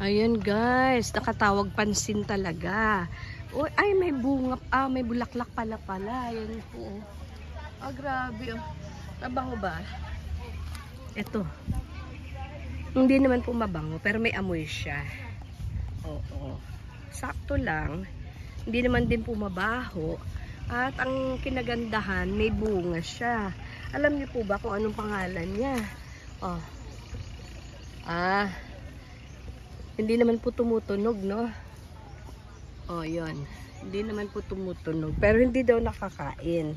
Ayan guys, nakatawag pansin talaga. Uy, ay may bunga, may bulaklak pala. Ayan po. Grabe oh. Mabango ba? Ito. Hindi naman po mabango, pero may amoy siya. Oo. Sakto lang. Hindi naman din po mabaho. At ang kinagandahan, may bunga siya. Alam niyo po ba kung anong pangalan niya? Oh. Hindi naman po tumutunog, no? Oh, yun. Hindi naman po tumutunog. Pero hindi daw nakakain.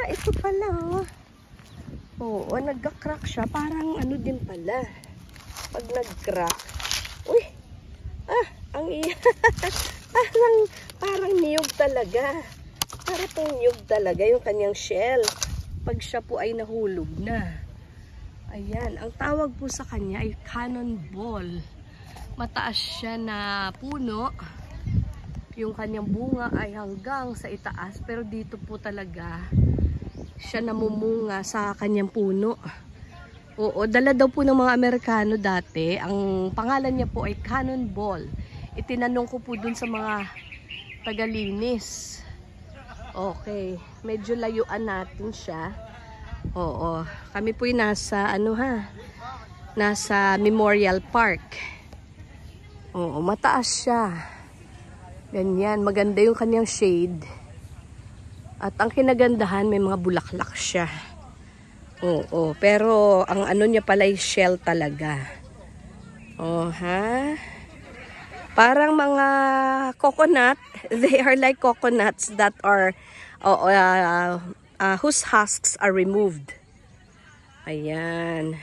Ito pala, oh. Oo, nagka-crack siya. Parang ano din pala. Pag nag-crack. Uy! Ang iya. parang niyog talaga. Parang pong niyog talaga yung kanyang shell. Pag siya po ay nahulog na. Ayan, ang tawag po sa kanya ay cannonball. Mataas siya na puno. Yung kanyang bunga ay hanggang sa itaas. Pero dito po talaga siya namumunga sa kanyang puno. Oo, dala daw po ng mga Amerikano dati. Ang pangalan niya po ay cannonball. Itinanong ko po dun sa mga tagalinis. Okay, medyo layuan natin siya. Oo, kami po nasa nasa Memorial Park. Oo, mataas siya. Ganyan, maganda yung kanyang shade. At ang kinagandahan, may mga bulaklak siya. Oo, pero ang ano niya pala ay shell talaga. Oh, ha? Parang mga coconut. They are like coconuts that are whose husks are removed. Ayan.